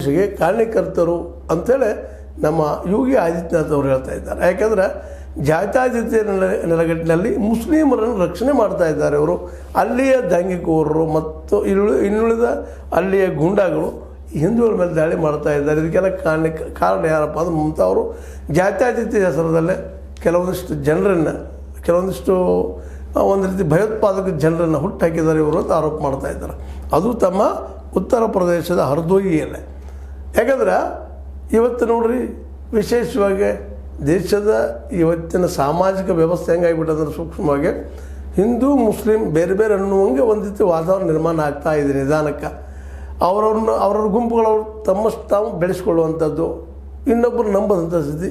ಸಹಿಷ್ಣುತೆಗೆ ಕಾರಣಕರ್ತರು ಅಂಥೇಳಿ ನಮ್ಮ ಯೋಗಿ ಆದಿತ್ಯನಾಥ್ ಅವರು ಹೇಳ್ತಾ ಇದ್ದಾರೆ. ಯಾಕೆಂದರೆ ಜಾತ್ಯತೀತ ನೆಲೆಗಟ್ಟಿನಲ್ಲಿ ಮುಸ್ಲಿಮರನ್ನು ರಕ್ಷಣೆ ಮಾಡ್ತಾ ಇದ್ದಾರೆ ಅವರು. ಅಲ್ಲಿಯ ದಂಗೆಕೋರರು ಮತ್ತು ಇನ್ನುಳಿದ ಅಲ್ಲಿಯ ಗೂಂಡಾಗಳು ಹಿಂದೂಗಳ ಮೇಲೆ ದಾಳಿ ಮಾಡ್ತಾ ಇದ್ದಾರೆ. ಇದಕ್ಕೆಲ್ಲ ಕಾರಣ ಯಾರಪ್ಪ ಅಂದ್ರೆ ಮಮತಾ ಅವರು ಜಾತ್ಯತೀತ ಹೆಸರದಲ್ಲೇ ಕೆಲವೊಂದಿಷ್ಟು ಒಂದು ರೀತಿ ಭಯೋತ್ಪಾದಕ ಜನರನ್ನು ಹುಟ್ಟಾಕಿದ್ದಾರೆ ಇವರು ಅಂತ ಆರೋಪ ಮಾಡ್ತಾ ಇದ್ದಾರೆ. ಅದು ತಮ್ಮ ಉತ್ತರ ಪ್ರದೇಶದ ಹರ್ದೋಯಿಯಲ್ಲೇ. ಯಾಕಂದ್ರೆ ಇವತ್ತು ನೋಡ್ರಿ, ವಿಶೇಷವಾಗಿ ದೇಶದ ಇವತ್ತಿನ ಸಾಮಾಜಿಕ ವ್ಯವಸ್ಥೆ ಹೆಂಗಾಗಿಬಿಟ್ಟಂದ್ರೆ ಸೂಕ್ಷ್ಮವಾಗಿ ಹಿಂದೂ ಮುಸ್ಲಿಂ ಬೇರೆ ಬೇರೆ ಅನ್ನುವಂಗೆ ಒಂದು ರೀತಿ ವಾತಾವರಣ ನಿರ್ಮಾಣ ಆಗ್ತಾ ಇದೆ. ನಿಧಾನಕ್ಕೆ ಅವ್ರವ್ರ ಗುಂಪುಗಳವರು ತಮ್ಮಷ್ಟು ತಾವು ಬೆಳೆಸ್ಕೊಳ್ಳುವಂಥದ್ದು, ಇನ್ನೊಬ್ಬರು ನಂಬದಂಥ ಸ್ಥಿತಿ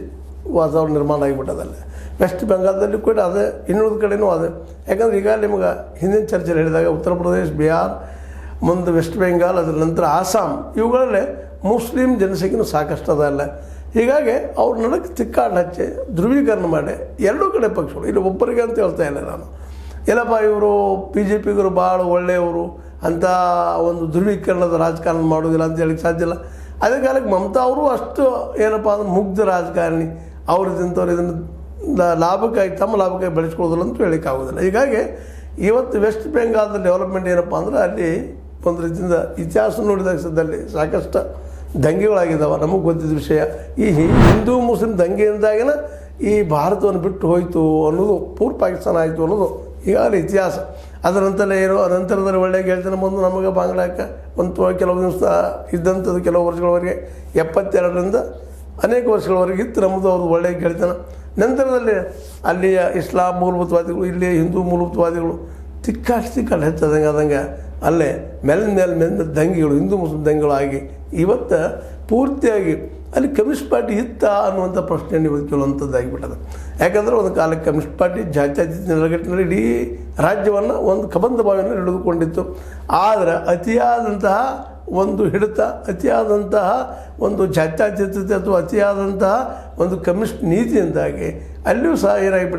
ವಾತಾವರಣ ನಿರ್ಮಾಣ ಆಗಿಬಿಟ್ಟದಲ್ಲೇ. ವೆಸ್ಟ್ ಬೆಂಗಾಲದಲ್ಲಿ ಕೂಡ ಅದೇ, ಇನ್ನುಳಿದ ಕಡೆಯೂ ಅದೇ. ಯಾಕಂದ್ರೆ ಈಗ ನಿಮ್ಗೆ ಹಿಂದಿನ ಚರ್ಚೆಯಲ್ಲಿ ಹೇಳಿದಾಗ ಉತ್ತರ ಪ್ರದೇಶ, ಬಿಹಾರ್, ಮುಂದೆ ವೆಸ್ಟ್ ಬೆಂಗಾಲ್, ಅದರ ನಂತರ ಆಸಾಮ್, ಇವುಗಳಲ್ಲೇ ಮುಸ್ಲಿಂ ಜನಸಂಖ್ಯೆನೂ ಸಾಕಷ್ಟು ಅದಲ್ಲ. ಹೀಗಾಗಿ ಅವ್ರ ನಡಕ್ಕೆ ತಿಕ್ಕಾಡು ಹಚ್ಚಿ ಧ್ರುವೀಕರಣ ಮಾಡಿ ಎರಡೂ ಕಡೆ ಪಕ್ಷಗಳು, ಇಲ್ಲಿ ಒಬ್ಬರಿಗೆ ಅಂತ ಹೇಳ್ತಾ ಇಲ್ಲ ನಾನು, ಎಲ್ಲಪ್ಪ ಇವರು BJP ಗರು ಭಾಳ ಒಳ್ಳೆಯವರು ಅಂತ ಒಂದು ಧ್ರುವೀಕರಣದ ರಾಜಕಾರಣ ಮಾಡೋದಿಲ್ಲ ಅಂತ ಹೇಳಿಕ್ಕೆ ಸಾಧ್ಯ ಇಲ್ಲ. ಅದೇ ಕಾಲಕ್ಕೆ ಮಮತಾ ಅವರು ಅಷ್ಟು ಏನಪ್ಪ ಅಂದ್ರೆ ಮುಗ್ಧ ರಾಜಕಾರಣಿ, ಅವ್ರದಿಂಥವ್ರು ಇದನ್ನು ಲಾಭಕ್ಕಾಗಿ ತಮ್ಮ ಲಾಭಕ್ಕಾಗಿ ಬೆಳೆಸ್ಕೊಳ್ಳೋದಿಲ್ಲ ಅಂತ ಹೇಳಿಕ್ಕಾಗೋದಿಲ್ಲ. ಹೀಗಾಗಿ ಇವತ್ತು ವೆಸ್ಟ್ ಬೆಂಗಾಲ್ದ ಡೆವಲಪ್ಮೆಂಟ್ ಏನಪ್ಪ ಅಂದ್ರೆ ಅಲ್ಲಿ ಒಂದು ರೀತಿಯಿಂದ ಇತಿಹಾಸ ನೋಡಿದಾಗ ಸದ್ದಲ್ಲಿ ಸಾಕಷ್ಟು ದಂಗೆಗಳಾಗಿದ್ದಾವೆ. ನಮಗೆ ಗೊತ್ತಿದ್ದ ವಿಷಯ. ಈ ಹಿಂದೂ ಮುಸ್ಲಿಂ ದಂಗೆಯಿಂದಾಗಿನ ಈ ಭಾರತವನ್ನು ಬಿಟ್ಟು ಹೋಯಿತು ಅನ್ನೋದು, ಪೂರ್ವ ಪಾಕಿಸ್ತಾನ ಆಯಿತು ಅನ್ನೋದು ಈಗಾಗಲೇ ಇತಿಹಾಸ. ಅದರ ನಂತರದಲ್ಲಿ ಒಳ್ಳೆಯ ಗೆಳೆತನ ಬಂದು ನಮಗೆ ಬಾಂಗ್ಲಾಕ್ಕೆ ಕೆಲವು ದಿವಸ ಇದ್ದಂಥದ್ದು, ಕೆಲವು ವರ್ಷಗಳವರೆಗೆ 72ರಿಂದ ಅನೇಕ ವರ್ಷಗಳವರೆಗೆ ಇತ್ತು ನಮ್ಮದು ಅವ್ರದ್ದು ಒಳ್ಳೆಯ ಗೆಳೆತನ. ನಂತರದಲ್ಲಿ ಅಲ್ಲಿಯ ಇಸ್ಲಾಂ ಮೂಲಭೂತವಾದಿಗಳು, ಇಲ್ಲಿಯ ಹಿಂದೂ ಮೂಲಭೂತವಾದಿಗಳು ತಿಕ್ಕಾಡು ಹೆಚ್ಚದಂಗೆ ಅಲ್ಲೇ ಮೇಲೆ ದಂಗೆಗಳು, ಹಿಂದೂ ಮುಸ್ಲಿಂ ದಂಗೆಗಳು ಆಗಿ ಇವತ್ತು ಪೂರ್ತಿಯಾಗಿ ಅಲ್ಲಿ ಕಮ್ಯುನಿಸ್ಟ್ ಪಾರ್ಟಿ ಇತ್ತ ಅನ್ನುವಂಥ ಪ್ರಶ್ನೆಯನ್ನು ಇವತ್ತು ಕೇಳುವಂಥದ್ದಾಗಿಬಿಟ್ಟದೆ. ಯಾಕಂದರೆ ಒಂದು ಕಾಲಕ್ಕೆ ಕಮ್ಯುನಿಸ್ಟ್ ಪಾರ್ಟಿ ಜಾತ್ಯತೀತ ನೆಲೆಗಟ್ಟಿನಲ್ಲಿ ಇಡೀ ರಾಜ್ಯವನ್ನು ಒಂದು ಕಬಂಧ ಬಾವಿಯನ್ನು ಹಿಡಿದುಕೊಂಡಿತ್ತು. ಆದರೆ ಅತಿಯಾದಂತಹ ಒಂದು ಹಿಡಿತ, ಅತಿಯಾದಂತಹ ಒಂದು ಜಾತ್ಯತೀತತೆ ಅಥವಾ ಅತಿಯಾದಂತಹ ಒಂದು ಕಮ್ಯುನಿಸ್ಟ್ ನೀತಿಯಿಂದಾಗಿ ಅಲ್ಲಿಯೂ ಸಹ ಏನಾಗಿಬಿಟ್ಟು